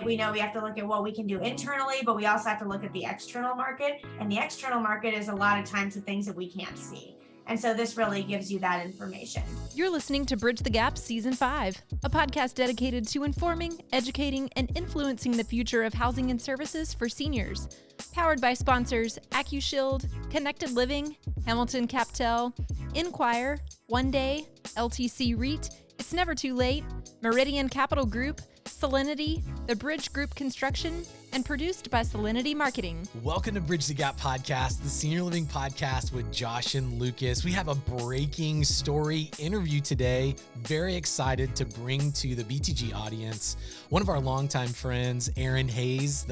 We know we have to look at what we can do internally, but we also have to look at the external market. And the external market is a lot of times the things that we can't see. And so this really gives you that information. You're listening to Bridge the Gap Season 5, a podcast dedicated to informing, educating, and influencing the future of housing and services for seniors. Powered by sponsors AccuShield, Connected Living, Hamilton Captel, Enquire, One Day, LTC REIT, It's Never Too Late, Meridian Capital Group, Solinity, The Bridge Group Construction, and produced by Solinity Marketing. Welcome to Bridge the Gap Podcast, the senior living podcast with Josh and Lucas. We have a breaking story interview today. Very excited to bring to the BTG audience one of our longtime friends, Erin Hayes,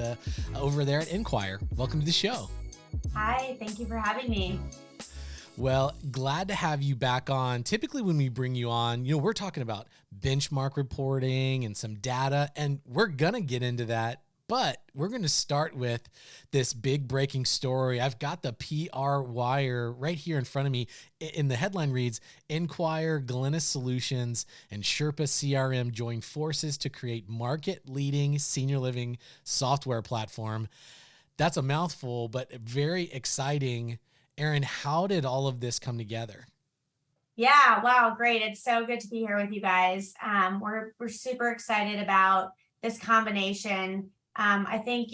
over there at Enquire. Welcome to the show. Hi, thank you for having me. Well, glad to have you back on. Typically when we bring you on, we're talking about benchmark reporting and some data, and we're going to get into that. But we're going to start with this big breaking story. I've got the PR wire right here in front of me. In the headline reads, Enquire, Glennis Solutions, and Sherpa CRM join forces to create market-leading senior living software platform. That's a mouthful, but very exciting. Erin, how did all of this come together? Yeah, wow, great. It's so good to be here with you guys. We're super excited about this combination. I think,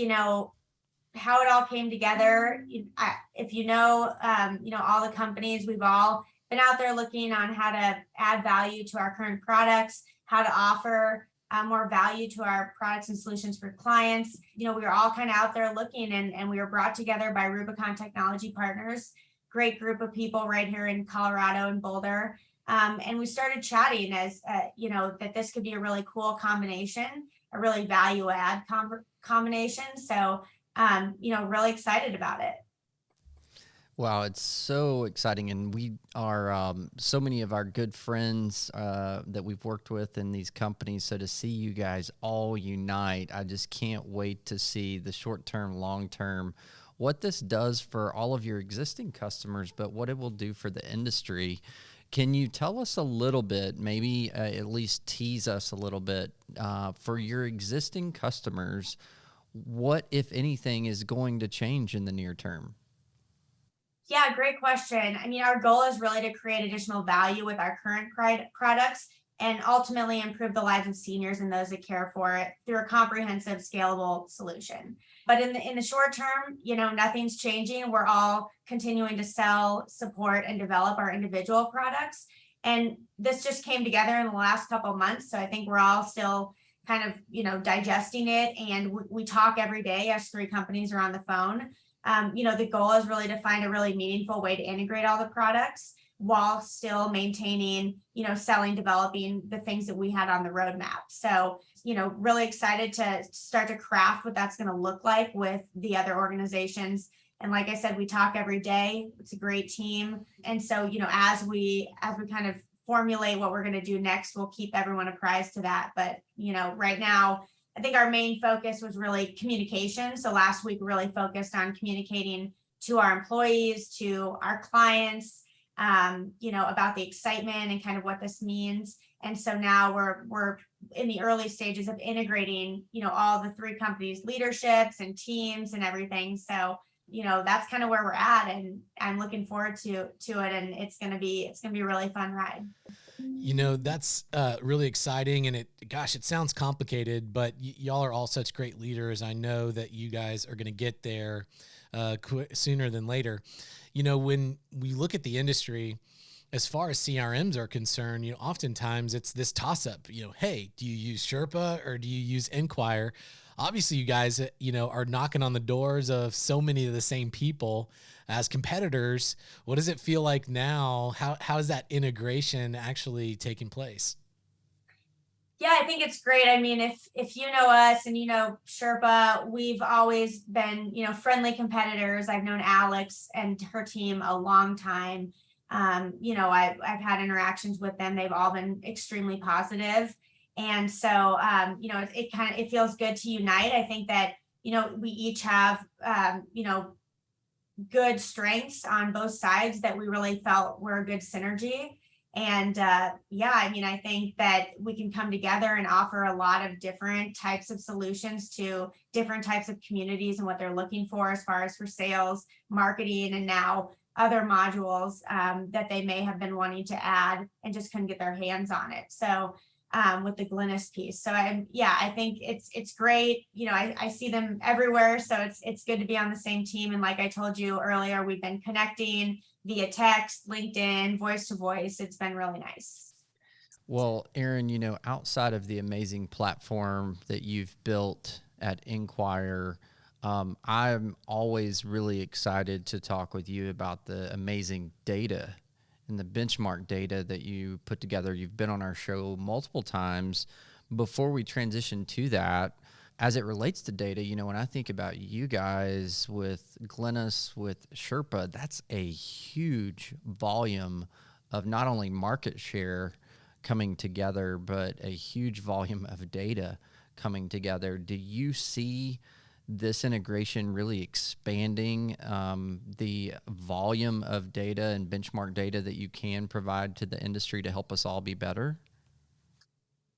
how it all came together. If all the companies, we've all been out there looking on how to add value to our current products, how to offer more value to our products and solutions for clients. We were all kind of out there looking, and we were brought together by Rubicon Technology Partners, great group of people right here in Colorado and Boulder. And we started chatting as, that this could be a really cool combination, a really value add combination. So, really excited about it. Wow, it's so exciting. And we are so many of our good friends that we've worked with in these companies. So to see you guys all unite, I just can't wait to see the short-term, long-term, what this does for all of your existing customers, but what it will do for the industry. Can you tell us a little bit, maybe at least tease us a little bit, for your existing customers, what, if anything, is going to change in the near term? Yeah, great question. Our goal is really to create additional value with our current products and ultimately improve the lives of seniors and those that care for it through a comprehensive, scalable solution. But in the short term, nothing's changing. We're all continuing to sell, support, and develop our individual products. And this just came together in the last couple of months. So I think we're all still kind of, digesting it. And we talk every day as three companies are on the phone. The goal is really to find a really meaningful way to integrate all the products while still maintaining, selling, developing the things that we had on the roadmap. So, really excited to start to craft what that's going to look like with the other organizations. And like I said, we talk every day. It's a great team. And so, as we kind of formulate what we're going to do next, we'll keep everyone apprised to that. But, right now, I think our main focus was really communication. So last week, we really focused on communicating to our employees, to our clients, about the excitement and kind of what this means. And so now we're in the early stages of integrating, all the three companies' leaderships and teams and everything. So, that's kind of where we're at, and I'm looking forward to it. And it's going to be a really fun ride. That's really exciting, and it sounds complicated, but y'all are all such great leaders. I know that you guys are going to get there sooner than later. When we look at the industry, as far as CRMs are concerned, oftentimes it's this toss-up. Hey, do you use Sherpa or do you use Enquire? Obviously, you guys, are knocking on the doors of so many of the same people as competitors. What does it feel like now? How is that integration actually taking place? Yeah, I think it's great. If you know us and Sherpa, we've always been, friendly competitors. I've known Alex and her team a long time. I've had interactions with them. They've all been extremely positive. And so, it feels good to unite. I think that, we each have, good strengths on both sides that we really felt were a good synergy. And I think that we can come together and offer a lot of different types of solutions to different types of communities and what they're looking for as far as for sales, marketing, and now other modules that they may have been wanting to add and just couldn't get their hands on it. So with the Glennis piece. So I think it's great. I see them everywhere. So it's good to be on the same team. And like I told you earlier, we've been connecting via text, LinkedIn, voice to voice. It's been really nice. Well, Erin, outside of the amazing platform that you've built at Enquire, I'm always really excited to talk with you about the amazing data and the benchmark data that you put together. You've been on our show multiple times. Before we transition to that, as it relates to data, when I think about you guys with Glennis, with Sherpa, that's a huge volume of not only market share coming together, but a huge volume of data coming together. Do you see this integration really expanding the volume of data and benchmark data that you can provide to the industry to help us all be better?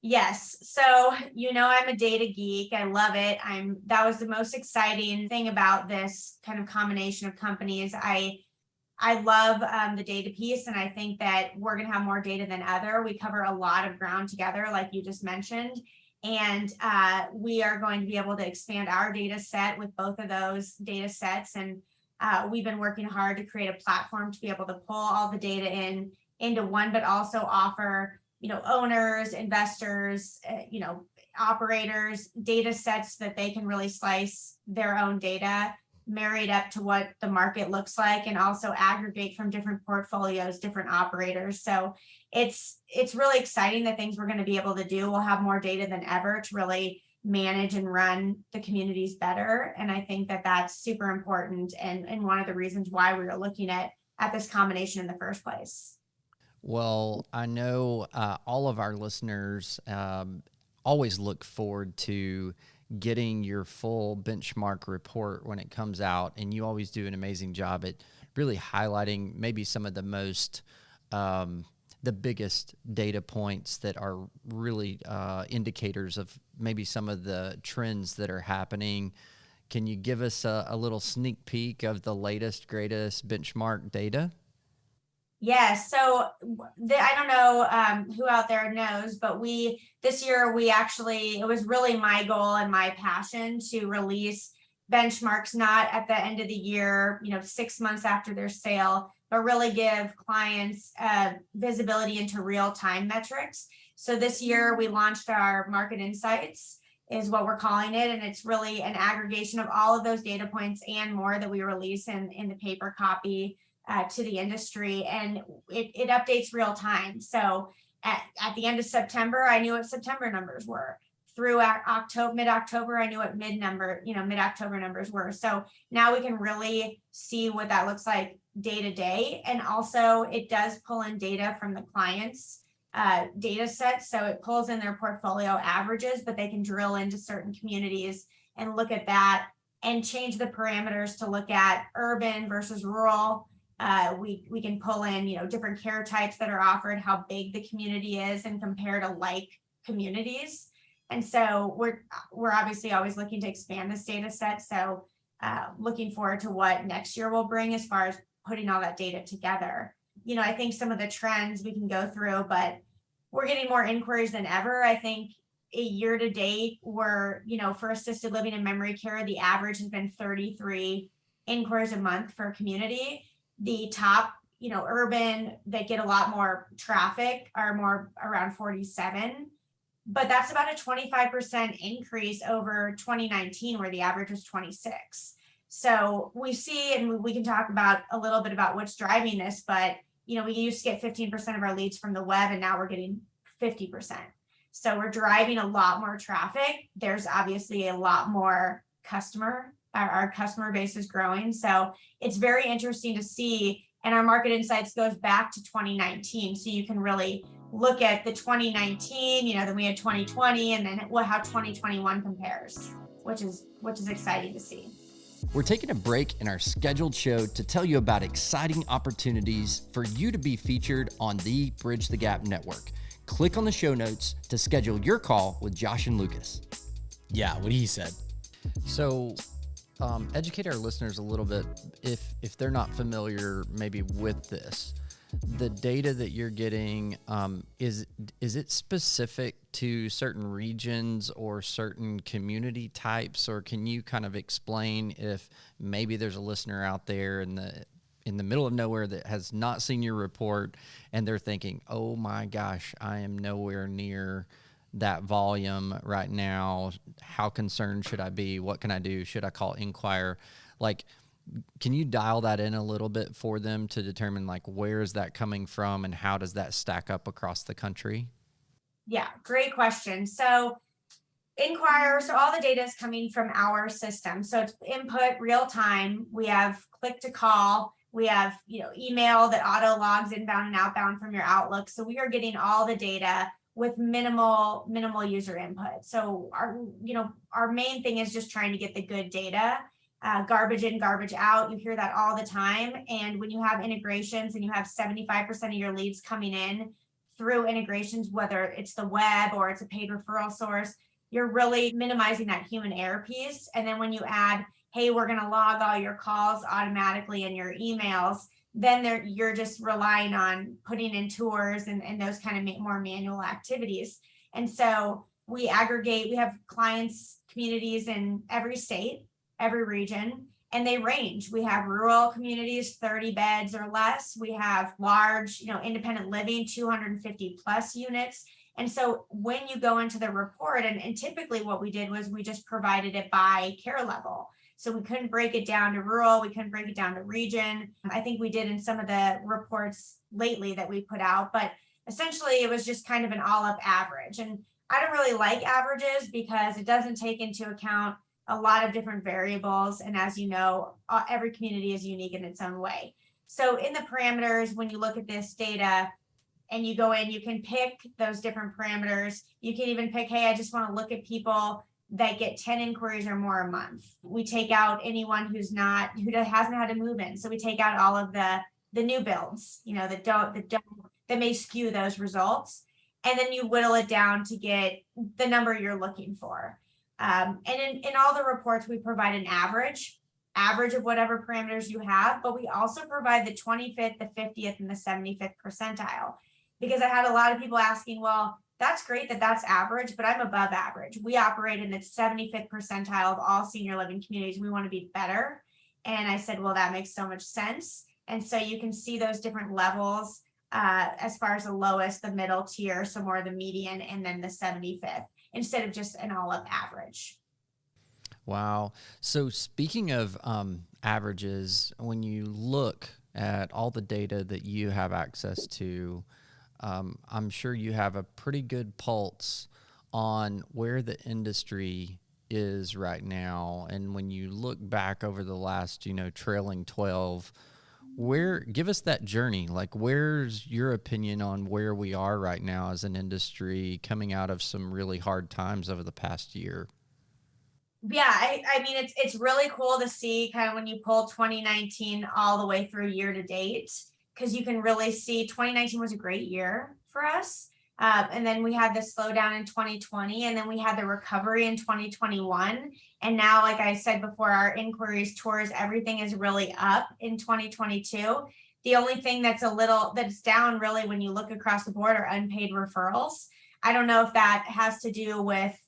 Yes. So, I'm a data geek. I love it. That was the most exciting thing about this kind of combination of companies. I love the data piece, and I think that we're going to have more data than ever. We cover a lot of ground together, like you just mentioned, and we are going to be able to expand our data set with both of those data sets. And we've been working hard to create a platform to be able to pull all the data into one, but also offer owners, investors, operators, data sets that they can really slice their own data, married up to what the market looks like, and also aggregate from different portfolios, different operators. So it's really exciting, the things we're going to be able to do. We'll have more data than ever to really manage and run the communities better. And I think that that's super important, and one of the reasons why we were looking at this combination in the first place. Well, I know all of our listeners always look forward to getting your full benchmark report when it comes out, and you always do an amazing job at really highlighting maybe some of the most, the biggest data points that are really indicators of maybe some of the trends that are happening. Can you give us a little sneak peek of the latest, greatest benchmark data? Yes. So I don't know who out there knows, but this year it was really my goal and my passion to release benchmarks, not at the end of the year, 6 months after their sale, but really give clients visibility into real-time metrics. So this year we launched our market insights, is what we're calling it. And it's really an aggregation of all of those data points and more that we release in the paper copy to the industry, and it updates real time. So at the end of September, I knew what September numbers were. Through mid-October, I knew what mid-October numbers were. So now we can really see what that looks like day to day. And also it does pull in data from the clients' data set. So it pulls in their portfolio averages, but they can drill into certain communities and look at that and change the parameters to look at urban versus rural. We can pull in, different care types that are offered, how big the community is, and compare to like communities. And so we're obviously always looking to expand this data set. So looking forward to what next year will bring as far as putting all that data together. I think some of the trends we can go through, but we're getting more inquiries than ever. I think a year to date, for assisted living and memory care, the average has been 33 inquiries a month for a community. The top, urban that get a lot more traffic are more around 47, but that's about a 25% increase over 2019, where the average was 26. So we see, and we can talk about a little bit about what's driving this, but we used to get 15% of our leads from the web, and now we're getting 50%. So we're driving a lot more traffic. There's obviously a lot more our customer base is growing. So it's very interesting to see. And our market insights goes back to 2019. So you can really look at the 2019, then we had 2020, and then how 2021 compares, which is exciting to see. We're taking a break in our scheduled show to tell you about exciting opportunities for you to be featured on the Bridge the Gap network. Click on the show notes to schedule your call with Josh and Lucas. Yeah, what he said. So, educate our listeners a little bit if they're not familiar maybe with this. The data that you're getting, is it specific to certain regions or certain community types, or can you kind of explain if maybe there's a listener out there in the middle of nowhere that has not seen your report and they're thinking, oh my gosh, I am nowhere near that volume right now. How concerned should I be? What can I do? Should I call Enquire? Like, can you dial that in a little bit for them to determine like where is that coming from and how does that stack up across the country? Yeah, great question. So Enquire, so all the data is coming from our system. So it's input real time. We have click to call. We have, email that auto logs inbound and outbound from your Outlook. So we are getting all the data with minimal user input. So our main thing is just trying to get the good data, garbage in, garbage out. You hear that all the time. And when you have integrations and you have 75% of your leads coming in through integrations, whether it's the web or it's a paid referral source, you're really minimizing that human error piece. And then when you add, hey, we're going to log all your calls automatically in your emails, then you're just relying on putting in tours and those kind of more manual activities. And so we aggregate, we have clients, communities in every state, every region, and they range. We have rural communities, 30 beds or less. We have large, independent living, 250 plus units. And so when you go into the report, and typically what we did was we just provided it by care level. So we couldn't break it down to rural. We couldn't break it down to region. I think we did in some of the reports lately that we put out, but essentially it was just kind of an all up average. And I don't really like averages because it doesn't take into account a lot of different variables. And as you know, every community is unique in its own way. So in the parameters, when you look at this data and you go in, you can pick those different parameters. You can even pick, hey, I just want to look at people that get 10 inquiries or more a month. We take out anyone who hasn't had to move in. So we take out all of the new builds, that may skew those results. And then you whittle it down to get the number you're looking for. And in all the reports, we provide an average of whatever parameters you have, but we also provide the 25th, the 50th, and the 75th percentile. Because I had a lot of people asking, well, that's great that's average, but I'm above average. We operate in the 75th percentile of all senior living communities. We want to be better. And I said, well, that makes so much sense. And so you can see those different levels as far as the lowest, the middle tier, so more the median, and then the 75th, instead of just an all up average. Wow. So speaking of averages, when you look at all the data that you have access to, I'm sure you have a pretty good pulse on where the industry is right now. And when you look back over the last, trailing 12, give us that journey. Like, where's your opinion on where we are right now as an industry coming out of some really hard times over the past year? Yeah, I mean, it's really cool to see kind of when you pull 2019 all the way through year to date, because you can really see 2019 was a great year for us. And then we had the slowdown in 2020, and then we had the recovery in 2021. And now, like I said before, our inquiries, tours, everything is really up in 2022. The only thing that's down really when you look across the board are unpaid referrals. I don't know if that has to do with,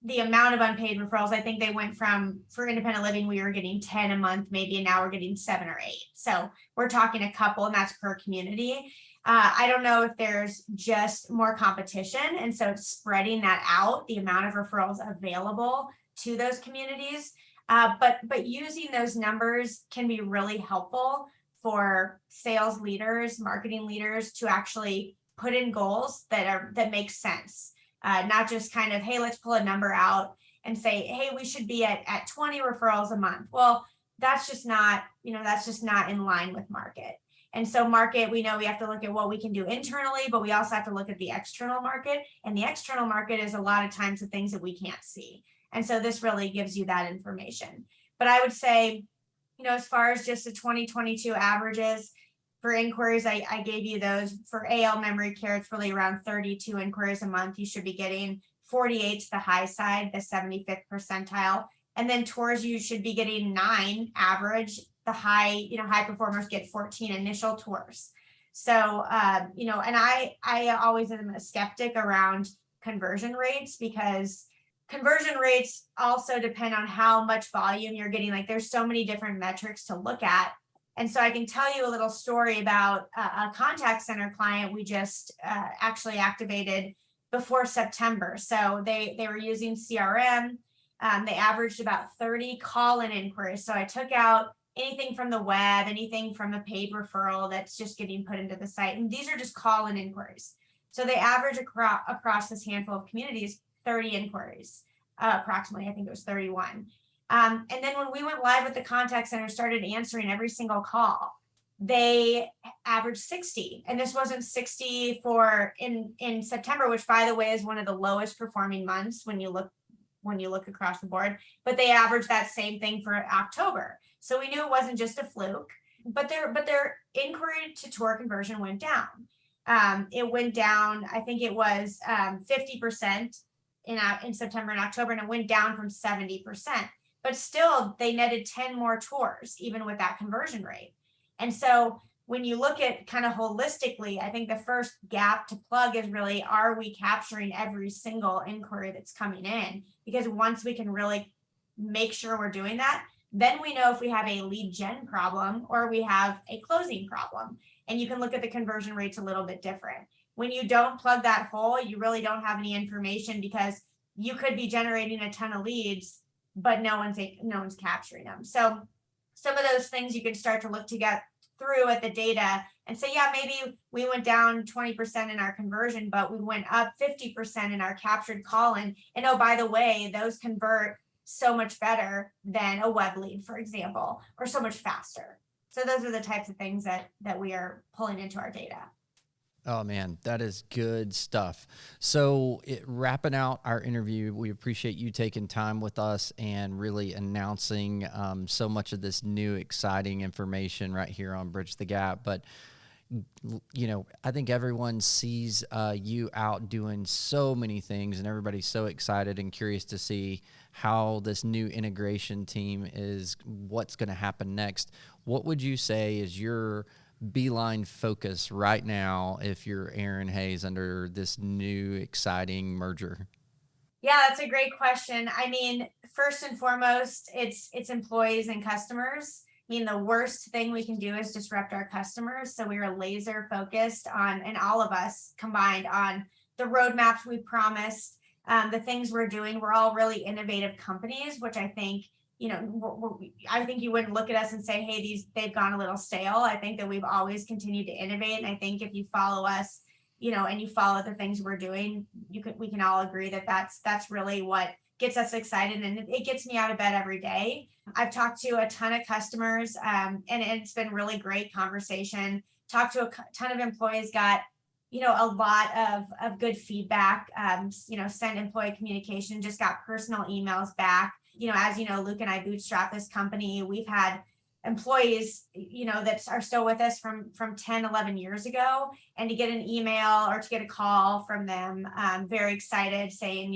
the amount of unpaid referrals. I think they went for independent living, we were getting 10 a month maybe, and now we're getting 7 or 8. So we're talking a couple, and that's per community. I don't know if there's just more competition, and so it's spreading that out, the amount of referrals available to those communities. But using those numbers can be really helpful for sales leaders, marketing leaders to actually put in goals that make sense. Not just kind of, hey, let's pull a number out and say, hey, we should be at 20 referrals a month. Well, that's just not in line with market. And so market, we know we have to look at what we can do internally, but we also have to look at the external market. And the external market is a lot of times the things that we can't see. And so this really gives you that information. But I would say, as far as just the 2022 averages for inquiries, I gave you those. For AL memory care, it's really around 32 inquiries a month. You should be getting 48 to the high side, the 75th percentile. And then tours, you should be getting 9 average. The high performers get 14 initial tours. So, and I always am a skeptic around conversion rates, because conversion rates also depend on how much volume you're getting. Like, there's so many different metrics to look at. And so I can tell you a little story about a contact center client we just actually activated before September. So they were using CRM. They averaged about 30 call-in inquiries. So I took out anything from the web, anything from a paid referral that's just getting put into the site. And these are just call-in inquiries. So they average across this handful of communities, 30 inquiries, approximately. I think it was 31. And then when we went live with the contact center, started answering every single call, they averaged 60. And this wasn't 60 for in September, which, by the way, is one of the lowest performing months when you look across the board. But they averaged that same thing for October. So we knew it wasn't just a fluke. But their inquiry to tour conversion went down. It went down. I think it was 50% in September and October, and it went down from 70%. But still, they netted 10 more tours, even with that conversion rate. And so when you look at kind of holistically, I think the first gap to plug is really, are we capturing every single inquiry that's coming in? Because once we can really make sure we're doing that, then we know if we have a lead gen problem or we have a closing problem. And you can look at the conversion rates a little bit different. When you don't plug that hole, you really don't have any information, because you could be generating a ton of leads, but no one's capturing them. So some of those things you can start to look to get through at the data and say, yeah, maybe we went down 20% in our conversion, but we went up 50% in our captured call-in. And oh, by the way, those convert so much better than a web lead, for example, or so much faster. So those are the types of things that we are pulling into our data. Oh, man, that is good stuff. So wrapping out our interview, we appreciate you taking time with us and really announcing so much of this new exciting information right here on Bridge the Gap. But, I think everyone sees you out doing so many things, and everybody's so excited and curious to see how this new integration team what's going to happen next. What would you say is your BLine Focus right now if you're Erin Hayes under this new exciting merger? Yeah, that's a great question. I mean, first and foremost, it's employees and customers. I mean, the worst thing we can do is disrupt our customers. So we are laser focused on, and all of us combined, on the roadmaps we promised, the things we're doing. We're all really innovative companies, which I think, I think you wouldn't look at us and say, hey, they've gone a little stale. I think that we've always continued to innovate. And I think if you follow us, and you follow the things we're doing, we can all agree that that's really what gets us excited. And it gets me out of bed every day. I've talked to a ton of customers, and it's been really great conversation. Talked to a ton of employees, got, a lot of good feedback, sent employee communication, just got personal emails back. As you know, Luke and I bootstrap this company. We've had employees, that are still with us from 10, 11 years ago, and to get an email or to get a call from them, very excited, saying,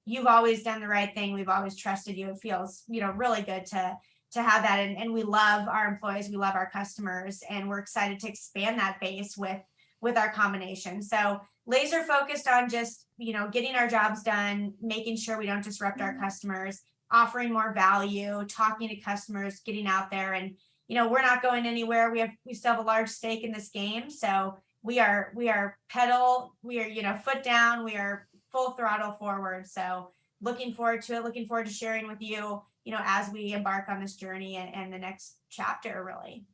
you've always done the right thing. We've always trusted you. It feels, really good to have that. And we love our employees. We love our customers, and we're excited to expand that base with our combination. So laser focused on just, getting our jobs done, making sure we don't disrupt our customers, offering more value, talking to customers, getting out there. And, we're not going anywhere. We still have a large stake in this game. So we are foot down, we are full throttle forward. So looking forward to it, looking forward to sharing with you, as we embark on this journey and the next chapter, really.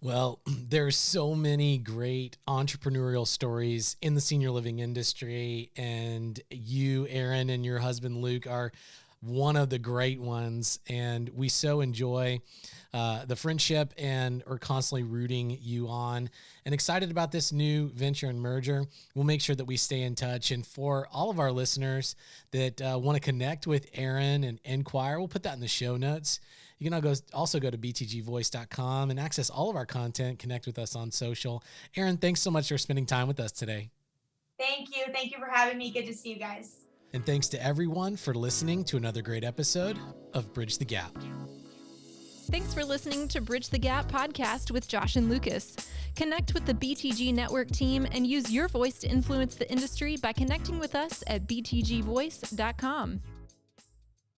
Well, there's so many great entrepreneurial stories in the senior living industry, and you, Erin, and your husband, Luke, are one of the great ones. And we so enjoy the friendship and are constantly rooting you on and excited about this new venture and merger. We'll make sure that we stay in touch. And for all of our listeners that want to connect with Erin and Enquire, we'll put that in the show notes. You can also go to btgvoice.com and access all of our content, connect with us on social. Erin, thanks so much for spending time with us today. Thank you. Thank you for having me. Good to see you guys. And thanks to everyone for listening to another great episode of Bridge the Gap. Thanks for listening to Bridge the Gap podcast with Josh and Lucas. Connect with the BTG Network team and use your voice to influence the industry by connecting with us at btgvoice.com.